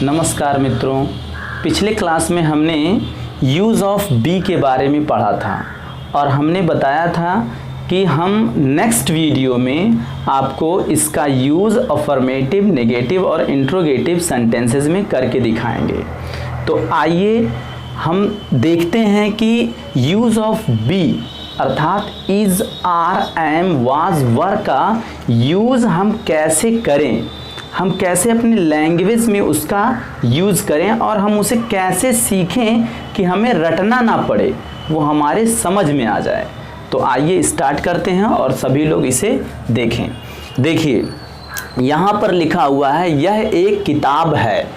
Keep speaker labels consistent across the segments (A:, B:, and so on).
A: नमस्कार मित्रों, पिछले क्लास में हमने यूज़ ऑफ बी के बारे में पढ़ा था और हमने बताया था कि हम नेक्स्ट वीडियो में आपको इसका यूज़ अफर्मेटिव, नेगेटिव और इंट्रोगेटिव सेंटेंसेस में करके दिखाएंगे। तो आइए हम देखते हैं कि यूज़ ऑफ बी अर्थात इज़, आर, एम, वाज, वर का यूज़ हम कैसे करें, हम कैसे अपनी लैंग्वेज में उसका यूज़ करें और हम उसे कैसे सीखें कि हमें रटना ना पड़े, वो हमारे समझ में आ जाए। तो आइए स्टार्ट करते हैं और सभी लोग इसे देखें। देखिए यहाँ पर लिखा हुआ है, यह एक किताब है,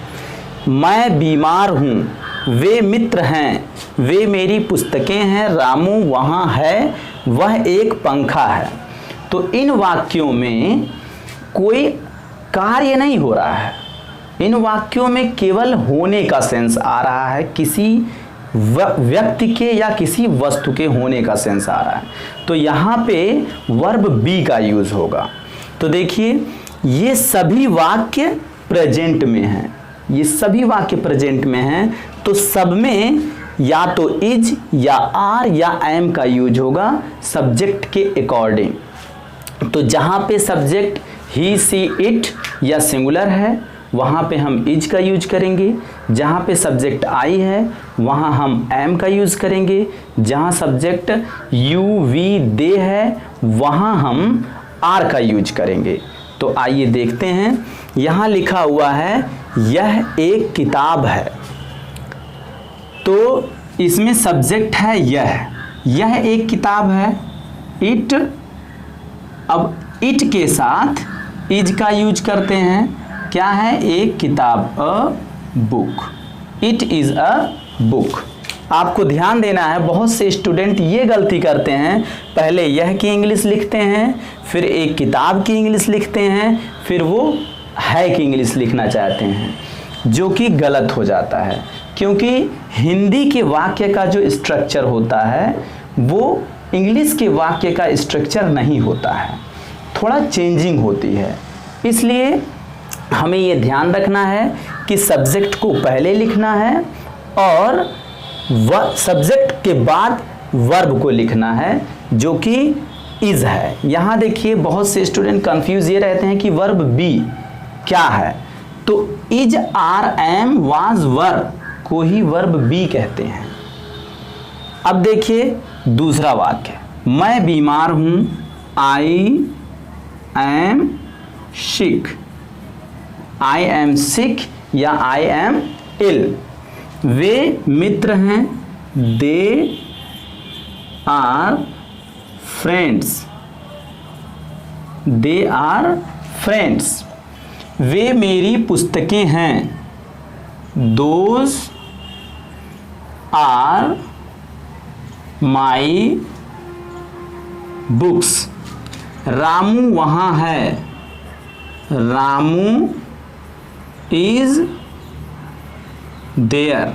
A: मैं बीमार हूँ, वे मित्र हैं, वे मेरी पुस्तकें हैं, रामू वहाँ है, वह एक पंखा है। तो इन वाक्यों में कोई कार्य नहीं हो रहा है, इन वाक्यों में केवल होने का सेंस आ रहा है, किसी व्यक्ति के या किसी वस्तु के होने का सेंस आ रहा है। तो यहाँ पे वर्ब बी का यूज़ होगा। तो देखिए ये सभी वाक्य प्रेजेंट में हैं, ये सभी वाक्य प्रेजेंट में हैं, तो सब में या तो इज या आर या एम का यूज होगा सब्जेक्ट के अकॉर्डिंग। तो जहाँ पे सब्जेक्ट ही, सी, इट या सिंगुलर है वहाँ पे हम इज का यूज करेंगे, जहाँ पे सब्जेक्ट आई है वहाँ हम एम का यूज करेंगे, जहाँ सब्जेक्ट यू, वी, दे है वहाँ हम आर का यूज करेंगे। तो आइए देखते हैं, यहाँ लिखा हुआ है यह एक किताब है, तो इसमें सब्जेक्ट है यह एक किताब है। इट, अब इट के साथ इज का यूज करते हैं, क्या है, एक किताब, a book, it is a book. आपको ध्यान देना है, बहुत से स्टूडेंट ये गलती करते हैं, पहले यह की इंग्लिश लिखते हैं, फिर एक किताब की इंग्लिश लिखते हैं, फिर वो है की इंग्लिश लिखना चाहते हैं, जो कि गलत हो जाता है, क्योंकि हिंदी के वाक्य का जो स्ट्रक्चर होता है वो इंग्लिश के वाक्य का स्ट्रक्चर नहीं होता है, थोड़ा चेंजिंग होती है। इसलिए हमें ये ध्यान रखना है कि सब्जेक्ट को पहले लिखना है और सब्जेक्ट के बाद वर्ब को लिखना है, जो कि इज है। यहाँ देखिए बहुत से स्टूडेंट कंफ्यूज ये रहते हैं कि वर्ब बी क्या है, तो इज, आर, एम, वाज, वर को ही वर्ब बी कहते हैं। अब देखिए दूसरा वाक्य, मैं बीमार हूँ, I am sick, I am sick या आई एम इल। वे मित्र हैं, they are friends, they are friends. वे मेरी पुस्तकें हैं, those are my books. Ramu वहाँ है, रामू इज देयर।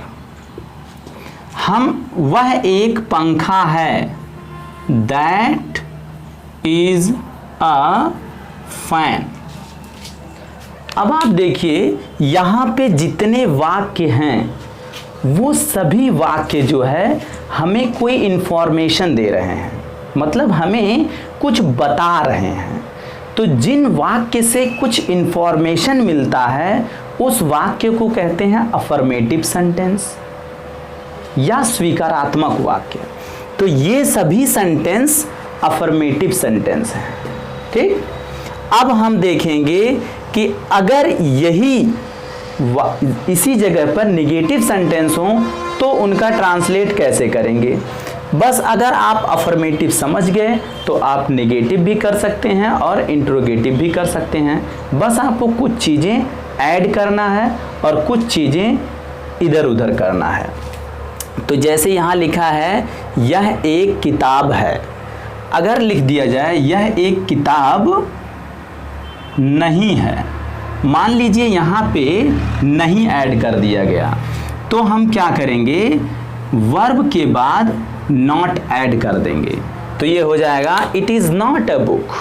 A: वह एक पंखा है, दैट इज अ फैन। अब आप देखिए यहाँ पे जितने वाक्य हैं वो सभी वाक्य जो है हमें कोई इंफॉर्मेशन दे रहे हैं, मतलब हमें कुछ बता रहे हैं। तो जिन वाक्य से कुछ इंफॉर्मेशन मिलता है उस वाक्य को कहते हैं अफर्मेटिव सेंटेंस या स्वीकारात्मक वाक्य। तो ये सभी सेंटेंस अफर्मेटिव सेंटेंस हैं। ठीक, अब हम देखेंगे कि अगर यही इसी जगह पर निगेटिव सेंटेंस हो तो उनका ट्रांसलेट कैसे करेंगे। बस अगर आप अफर्मेटिव समझ गए तो आप नेगेटिव भी कर सकते हैं और इंट्रोगेटिव भी कर सकते हैं। बस आपको कुछ चीज़ें ऐड करना है और कुछ चीज़ें इधर उधर करना है। तो जैसे यहाँ लिखा है यह एक किताब है, अगर लिख दिया जाए यह एक किताब नहीं है, मान लीजिए यहाँ पे नहीं ऐड कर दिया गया, तो हम क्या करेंगे, वर्ब के बाद नॉट ऐड कर देंगे, तो ये हो जाएगा it is not a book.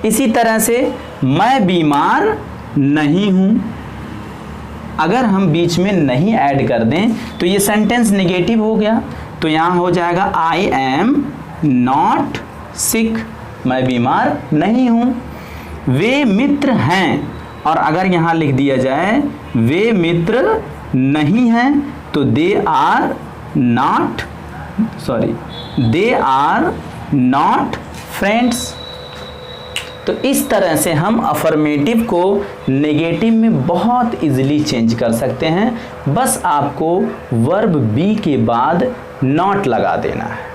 A: इसी तरह से मैं बीमार नहीं हूँ, अगर हम बीच में नहीं ऐड कर दें तो ये सेंटेंस नेगेटिव हो गया। तो यहाँ हो जाएगा आई एम नॉट सिक, मैं बीमार नहीं हूँ। वे मित्र हैं, और अगर यहाँ लिख दिया जाए वे मित्र नहीं हैं तो दे आर नॉट फ्रेंड्स। तो इस तरह से हम अफर्मेटिव को नेगेटिव में बहुत इजीली चेंज कर सकते हैं। बस आपको वर्ब बी के बाद नॉट लगा देना है।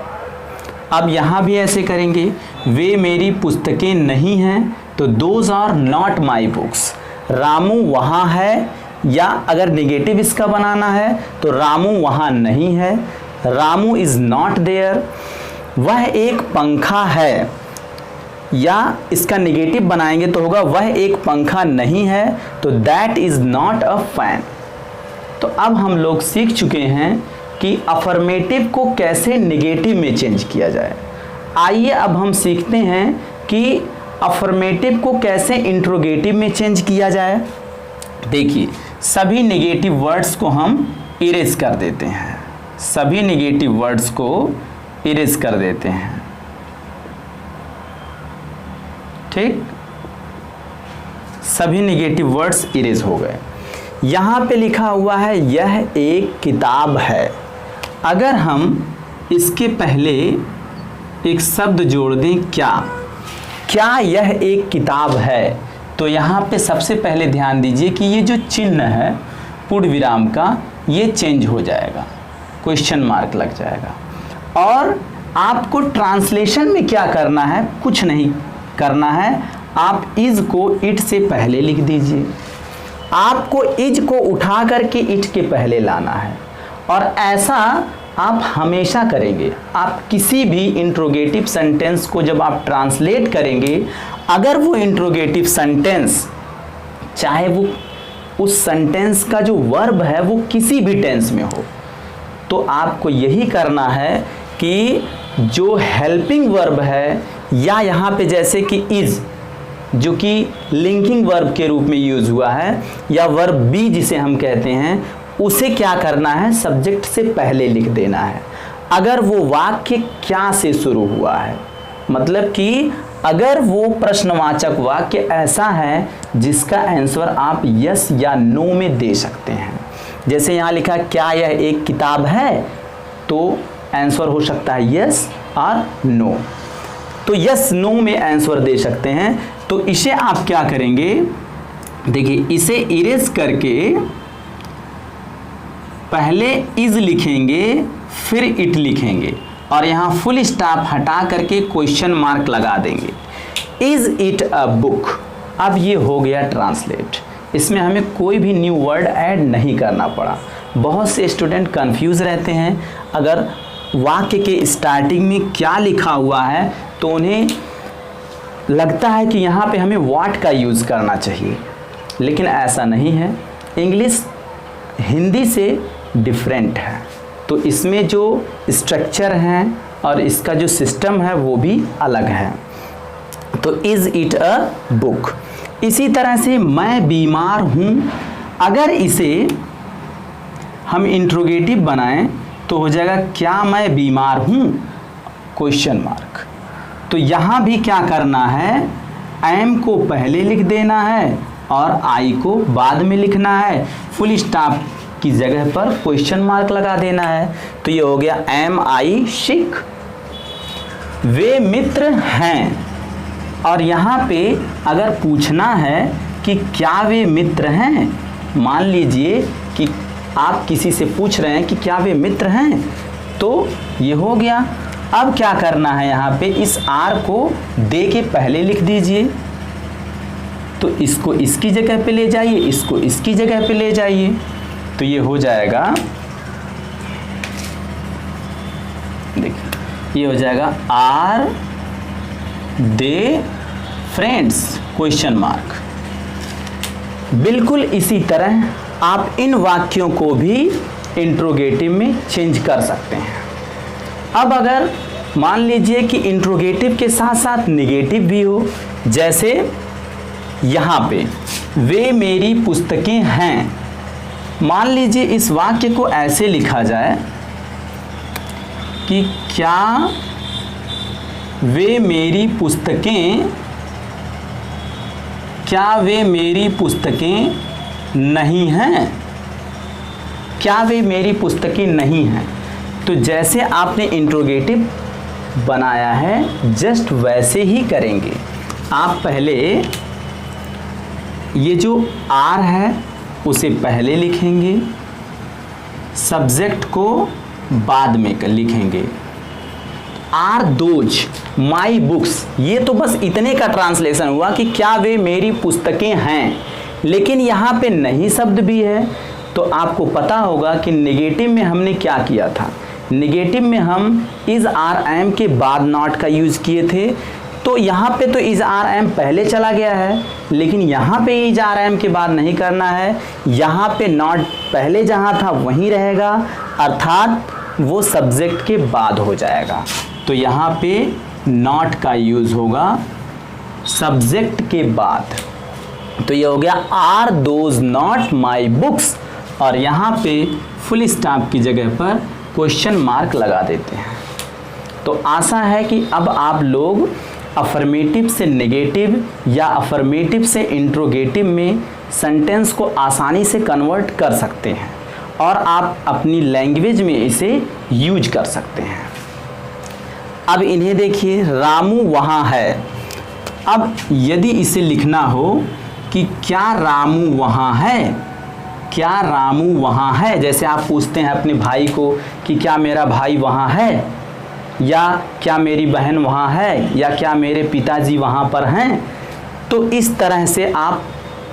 A: अब यहाँ भी ऐसे करेंगे, वे मेरी पुस्तकें नहीं हैं तो those are not my books. Ramu वहाँ है, या अगर नेगेटिव इसका बनाना है तो रामू वहाँ नहीं है, रामू इज़ नॉट देयर। वह एक पंखा है, या इसका नेगेटिव बनाएंगे तो होगा वह एक पंखा नहीं है तो that is not a fan. तो अब हम लोग सीख चुके हैं कि अफर्मेटिव को कैसे नेगेटिव में चेंज किया जाए। आइए अब हम सीखते हैं कि अफर्मेटिव को कैसे इंट्रोगेटिव में चेंज किया जाए। देखिए, सभी नेगेटिव वर्ड्स को हम इरेज कर देते हैं, सभी नेगेटिव वर्ड्स को इरेज कर देते हैं। ठीक, सभी नेगेटिव वर्ड्स इरेज हो गए। यहाँ पे लिखा हुआ है यह एक किताब है। अगर हम इसके पहले एक शब्द जोड़ दें क्या यह एक किताब है, तो यहाँ पे सबसे पहले ध्यान दीजिए कि ये जो चिन्ह है पूर्ण विराम का, ये चेंज हो जाएगा, क्वेश्चन मार्क लग जाएगा। और आपको ट्रांसलेशन में क्या करना है, कुछ नहीं करना है, आप इज को इट से पहले लिख दीजिए। आपको इज को उठा करके इट के पहले लाना है, और ऐसा आप हमेशा करेंगे। आप किसी भी इंट्रोगेटिव सेंटेंस को जब आप ट्रांसलेट करेंगे, अगर वो इंट्रोगेटिव सेंटेंस चाहे वो उस सेंटेंस का जो वर्ब है वो किसी भी टेंस में हो, तो आपको यही करना है कि जो हेल्पिंग वर्ब है, या यहाँ पे जैसे कि इज जो कि लिंकिंग वर्ब के रूप में यूज हुआ है, या वर्ब बी जिसे हम कहते हैं, उसे क्या करना है, सब्जेक्ट से पहले लिख देना है। अगर वो वाक्य क्या से शुरू हुआ है, मतलब कि अगर वो प्रश्नवाचक वाक्य ऐसा है जिसका आंसर आप यस या नो में दे सकते हैं। जैसे यहाँ लिखा क्या यह एक किताब है, तो आंसर हो सकता है यस और नो। तो यस नो में आंसर दे सकते हैं। तो इसे आप क्या करेंगे, देखिए इसे इरेज करके पहले इज लिखेंगे फिर इट लिखेंगे, और यहाँ फुल स्टॉप हटा करके क्वेश्चन मार्क लगा देंगे। Is it a book. अब ये हो गया ट्रांसलेट, इसमें हमें कोई भी न्यू वर्ड ऐड नहीं करना पड़ा। बहुत से स्टूडेंट कंफ्यूज रहते हैं, अगर वाक्य के स्टार्टिंग में क्या लिखा हुआ है तो उन्हें लगता है कि यहाँ पे हमें व्हाट का यूज़ करना चाहिए, लेकिन ऐसा नहीं है। इंग्लिश हिंदी से डिफरेंट है, तो इसमें जो स्ट्रक्चर है और इसका जो सिस्टम है वो भी अलग है। तो इज़ इट अ बुक। इसी तरह से मैं बीमार हूँ, अगर इसे हम इंट्रोगेटिव बनाएं तो हो जाएगा क्या मैं बीमार हूँ, क्वेश्चन मार्क। तो यहाँ भी क्या करना है, एम को पहले लिख देना है और आई को बाद में लिखना है, फुल स्टॉप की जगह पर क्वेश्चन मार्क लगा देना है। तो ये हो गया एम आई सिक। वे मित्र हैं, और यहाँ पे अगर पूछना है कि क्या वे मित्र हैं, मान लीजिए कि आप किसी से पूछ रहे हैं कि क्या वे मित्र हैं, तो ये हो गया। अब क्या करना है, यहाँ पे इस आर को दे के पहले लिख दीजिए। तो इसको इसकी जगह पे ले जाइए, इसको इसकी जगह पे ले जाइए, तो ये हो जाएगा, देखिए ये हो जाएगा are they friends, question mark. बिल्कुल इसी तरह आप इन वाक्यों को भी इंट्रोगेटिव में चेंज कर सकते हैं। अब अगर मान लीजिए कि इंट्रोगेटिव के साथ साथ नेगेटिव भी हो, जैसे यहाँ पे वे मेरी पुस्तकें हैं, मान लीजिए इस वाक्य को ऐसे लिखा जाए कि क्या वे मेरी पुस्तकें नहीं हैं? क्या वे मेरी पुस्तकें नहीं हैं? तो जैसे आपने इंट्रोगेटिव बनाया है जस्ट वैसे ही करेंगे। आप पहले ये जो आर है उसे पहले लिखेंगे, सब्जेक्ट को बाद में लिखेंगे। आर दोज माई बुक्स, ये तो बस इतने का ट्रांसलेशन हुआ कि क्या वे मेरी पुस्तकें हैं, लेकिन यहाँ पे नहीं शब्द भी है। तो आपको पता होगा कि नेगेटिव में हमने क्या किया था। नेगेटिव में हम इज आर एम के बाद नॉट का यूज़ किए थे। तो यहाँ पे तो इज आर एम पहले चला गया है, लेकिन यहाँ पे इज आर एम के बाद नहीं करना है। यहाँ पे नॉट पहले जहाँ था वहीं रहेगा, अर्थात वो सब्जेक्ट के बाद हो जाएगा। तो यहाँ पे नॉट का यूज़ होगा सब्जेक्ट के बाद। तो ये हो गया are those not my books, और यहाँ पे फुल स्टॉप की जगह पर क्वेश्चन मार्क लगा देते हैं। तो आशा है कि अब आप लोग अफर्मेटिव से नेगेटिव या अफर्मेटिव से इंट्रोगेटिव में सेंटेंस को आसानी से कन्वर्ट कर सकते हैं और आप अपनी लैंग्वेज में इसे यूज कर सकते हैं। अब इन्हें देखिए, रामू वहाँ है। अब यदि इसे लिखना हो कि क्या रामू वहाँ है, क्या रामू वहाँ है, जैसे आप पूछते हैं अपने भाई को कि क्या मेरा भाई वहाँ है, या क्या मेरी बहन वहाँ है, या क्या मेरे पिताजी वहाँ पर हैं, तो इस तरह से आप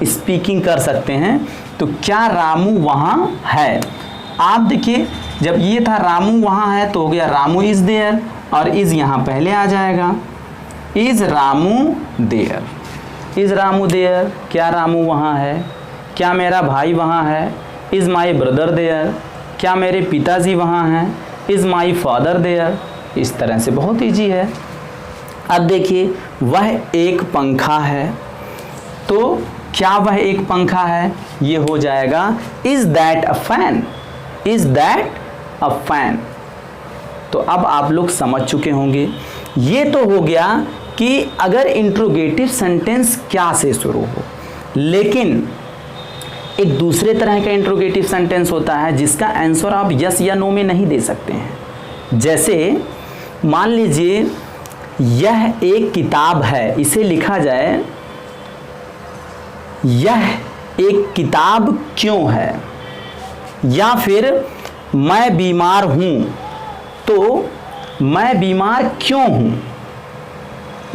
A: स्पीकिंग कर सकते हैं। तो क्या रामू वहाँ है। आप देखिए, जब ये था रामू वहाँ है तो हो गया रामू इज़ देयर, और इज़ यहाँ पहले आ जाएगा। Is Ramu there, is Ramu there, क्या रामू वहाँ है। क्या मेरा भाई वहाँ है, इज़ माई ब्रदर देयर। क्या मेरे पिताजी वहाँ हैं, इज़ माई फादर देयर। इस तरह से बहुत ईजी है। अब देखिए, वह एक पंखा है, तो क्या वह एक पंखा है, ये हो जाएगा is that a fan, is that a fan. तो अब आप लोग समझ चुके होंगे। ये तो हो गया कि अगर इंट्रोगेटिव सेंटेंस क्या से शुरू हो, लेकिन एक दूसरे तरह का इंट्रोगेटिव सेंटेंस होता है जिसका आंसर आप यस या नो में नहीं दे सकते हैं। जैसे मान लीजिए यह एक किताब है, इसे लिखा जाए यह एक किताब क्यों है, या फिर मैं बीमार हूँ तो मैं बीमार क्यों हूँ,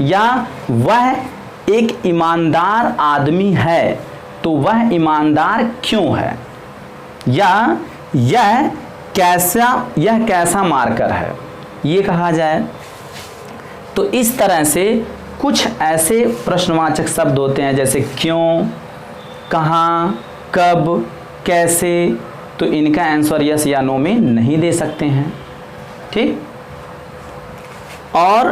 A: या वह एक ईमानदार आदमी है तो वह ईमानदार क्यों है, या यह कैसा मार्कर है, ये कहा जाए। तो इस तरह से कुछ ऐसे प्रश्नवाचक शब्द होते हैं जैसे क्यों, कहाँ, कब, कैसे, तो इनका आंसर यस या नो में नहीं दे सकते हैं। ठीक। और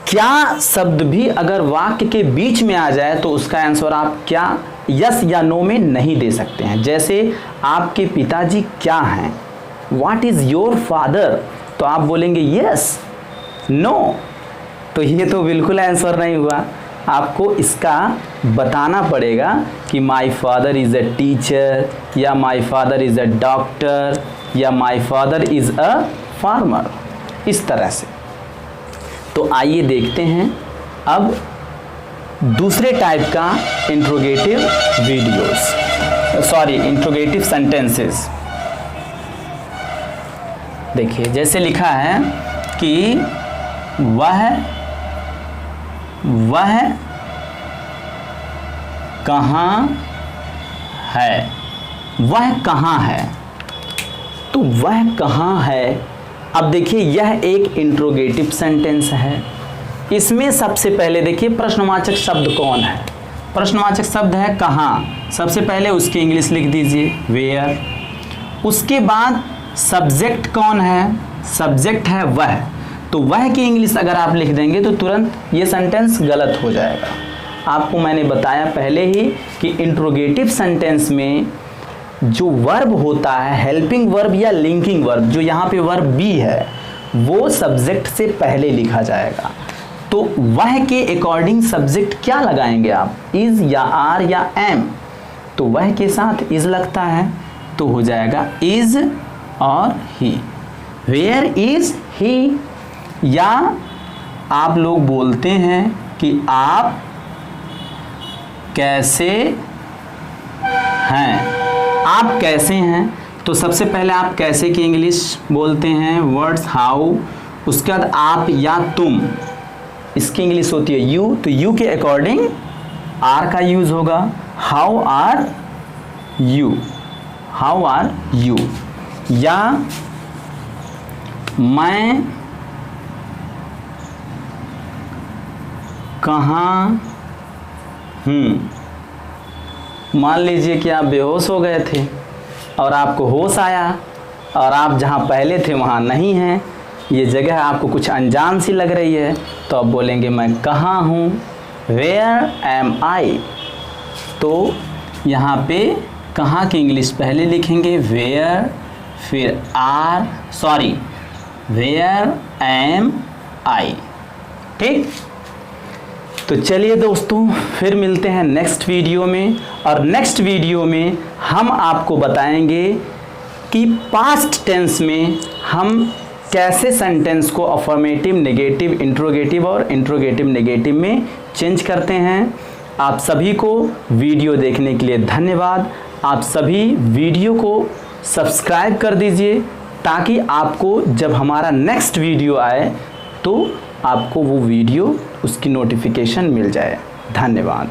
A: क्या शब्द भी अगर वाक्य के बीच में आ जाए तो उसका आंसर आप क्या यस या नो में नहीं दे सकते हैं। जैसे आपके पिताजी क्या हैं, व्हाट इज़ योर फादर, तो आप बोलेंगे यस, नो, तो ये तो बिल्कुल आंसर नहीं हुआ। आपको इसका बताना पड़ेगा कि my father is a teacher, या my father is a doctor, या my father is a farmer, इस तरह से। तो आइए देखते हैं अब दूसरे टाइप का इंट्रोगेटिव इंट्रोगेटिव सेंटेंसेस। देखिए, जैसे लिखा है कि वह कहाँ है, वह कहाँ है, तो वह कहाँ है। अब देखिए, यह एक इंट्रोगेटिव सेंटेंस है। इसमें सबसे पहले देखिए प्रश्नवाचक शब्द कौन है। प्रश्नवाचक शब्द है कहाँ, सबसे पहले उसकी इंग्लिश लिख दीजिए वेयर। उसके बाद सब्जेक्ट कौन है, सब्जेक्ट है वह, तो वह की इंग्लिश अगर आप लिख देंगे तो तुरंत ये सेंटेंस गलत हो जाएगा। आपको मैंने बताया पहले ही कि इंट्रोगेटिव सेंटेंस में जो वर्ब होता है, हेल्पिंग वर्ब या लिंकिंग वर्ब, जो यहाँ पे वर्ब बी है, वो सब्जेक्ट से पहले लिखा जाएगा। तो वह के अकॉर्डिंग सब्जेक्ट क्या लगाएंगे आप, इज या आर या एम। तो वह के साथ इज लगता है तो हो जाएगा इज और ही। वेयर इज ही, या आप लोग बोलते हैं कि आप कैसे हैं, आप कैसे हैं। तो सबसे पहले आप कैसे की इंग्लिश बोलते हैं, वर्ड्स हाउ। उसके बाद आप या तुम, इसकी इंग्लिश होती है यू। तो यू के अकॉर्डिंग आर का यूज होगा, how are you, how are you. या मैं कहाँ हूँ। मान लीजिए कि आप बेहोश हो गए थे और आपको होश आया और आप जहाँ पहले थे वहाँ नहीं हैं, ये जगह आपको कुछ अनजान सी लग रही है, तो आप बोलेंगे मैं कहाँ हूँ, वेयर एम आई। तो यहाँ पे कहाँ की इंग्लिश पहले लिखेंगे वेयर, फिर आर, सॉरी वेयर एम आई। ठीक, तो चलिए दोस्तों फिर मिलते हैं नेक्स्ट वीडियो में। और नेक्स्ट वीडियो में हम आपको बताएंगे कि पास्ट टेंस में हम कैसे सेंटेंस को अफर्मेटिव, नेगेटिव, इंट्रोगेटिव और इंट्रोगेटिव नेगेटिव में चेंज करते हैं। आप सभी को वीडियो देखने के लिए धन्यवाद। आप सभी वीडियो को सब्सक्राइब कर दीजिए ताकि आपको जब हमारा नेक्स्ट वीडियो आए तो आपको वो वीडियो, उसकी नोटिफिकेशन मिल जाए। धन्यवाद।